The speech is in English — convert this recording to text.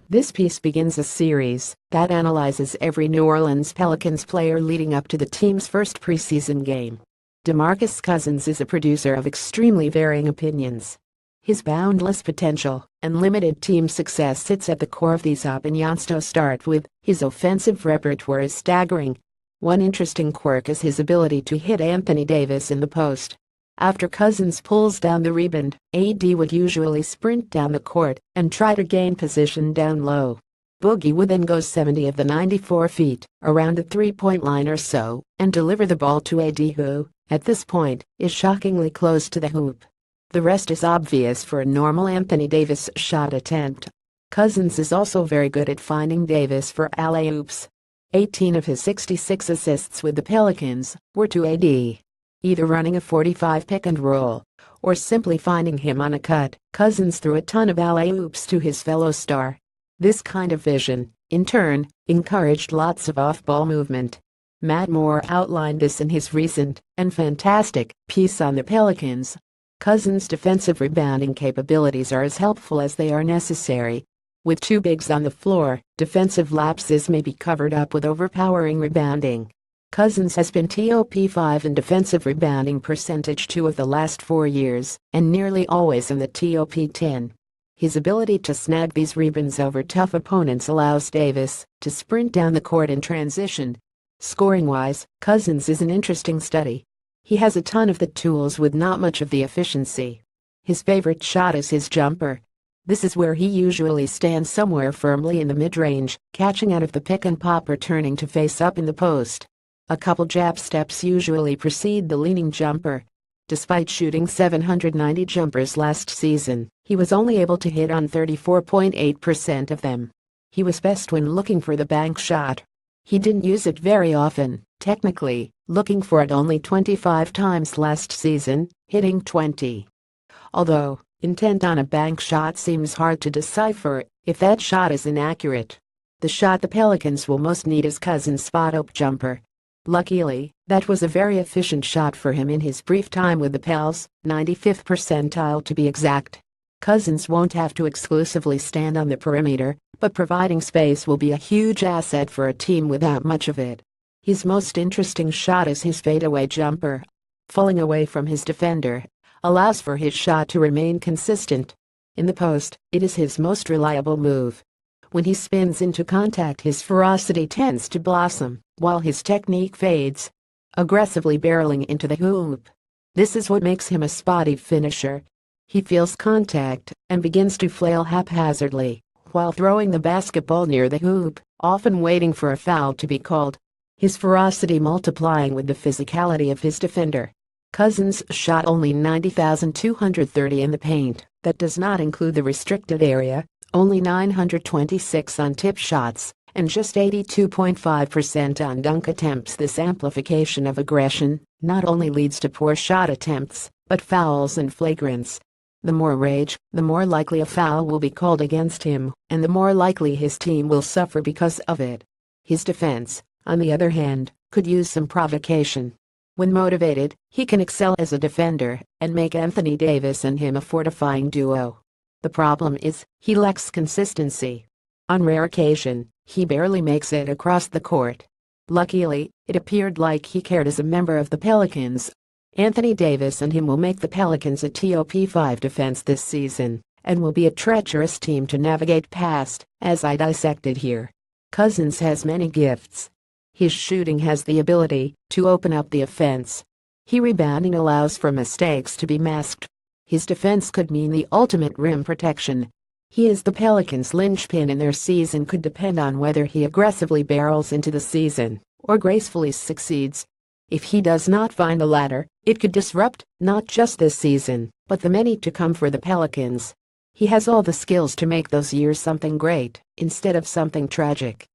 This piece begins a series that analyzes every New Orleans Pelicans player leading up to the team's first preseason game. DeMarcus Cousins is a producer of extremely varying opinions. His boundless potential and limited team success sits at the core of these opinions. To start with, his offensive repertoire is staggering. One interesting quirk is his ability to hit Anthony Davis in the post. After Cousins pulls down the rebound, AD would usually sprint down the court and try to gain position down low. Boogie would then go 70 of the 94 feet, around the three-point line or so, and deliver the ball to AD who, at this point, is shockingly close to the hoop. The rest is obvious for a normal Anthony Davis shot attempt. Cousins is also very good at finding Davis for alley-oops. 18 of his 66 assists with the Pelicans were to AD. Either running a 45 pick and roll or simply finding him on a cut, Cousins threw a ton of alley-oops to his fellow star. This kind of vision, in turn, encouraged lots of off-ball movement. Matt Moore outlined this in his recent and fantastic piece on the Pelicans. Cousins' defensive rebounding capabilities are as helpful as they are necessary. With two bigs on the floor, defensive lapses may be covered up with overpowering rebounding. Cousins has been top 5 in defensive rebounding percentage 2 of the last 4 years, and nearly always in the top 10. His ability to snag these rebounds over tough opponents allows Davis to sprint down the court in transition. Scoring-wise, Cousins is an interesting study. He has a ton of the tools with not much of the efficiency. His favorite shot is his jumper. This is where he usually stands somewhere firmly in the mid-range, catching out of the pick and pop or turning to face up in the post. A couple jab steps usually precede the leaning jumper. Despite shooting 790 jumpers last season, he was only able to hit on 34.8% of them. He was best when looking for the bank shot. He didn't use it very often, technically, looking for it only 25 times last season, hitting 20. Although, intent on a bank shot seems hard to decipher if that shot is inaccurate. The shot the Pelicans will most need is Cousins' spot-up jumper. Luckily, that was a very efficient shot for him in his brief time with the Pels, 95th percentile to be exact. Cousins won't have to exclusively stand on the perimeter, but providing space will be a huge asset for a team without much of it. His most interesting shot is his fadeaway jumper. Falling away from his defender allows for his shot to remain consistent. In the post, it is his most reliable move. When he spins into contact, his ferocity tends to blossom, while his technique fades, aggressively barreling into the hoop. This is what makes him a spotty finisher. He feels contact and begins to flail haphazardly while throwing the basketball near the hoop, often waiting for a foul to be called. His ferocity multiplying with the physicality of his defender. Cousins shot only 90,230 in the paint. That does not include the restricted area, only 926 on tip shots, and just 82.5% on dunk attempts. This amplification of aggression not only leads to poor shot attempts, but fouls and flagrants. The more rage, the more likely a foul will be called against him, and the more likely his team will suffer because of it. His defense, on the other hand, could use some provocation. When motivated, he can excel as a defender and make Anthony Davis and him a fortifying duo. The problem is, he lacks consistency. On rare occasion, he barely makes it across the court. Luckily, it appeared like he cared as a member of the Pelicans. Anthony Davis and him will make the Pelicans a top 5 defense this season, and will be a treacherous team to navigate past, as I dissected here. Cousins has many gifts. His shooting has the ability to open up the offense. His rebounding allows for mistakes to be masked. His defense could mean the ultimate rim protection. He is the Pelicans' linchpin, and their season could depend on whether he aggressively barrels into the season or gracefully succeeds. If he does not find the latter, it could disrupt not just this season, but the many to come for the Pelicans. He has all the skills to make those years something great instead of something tragic.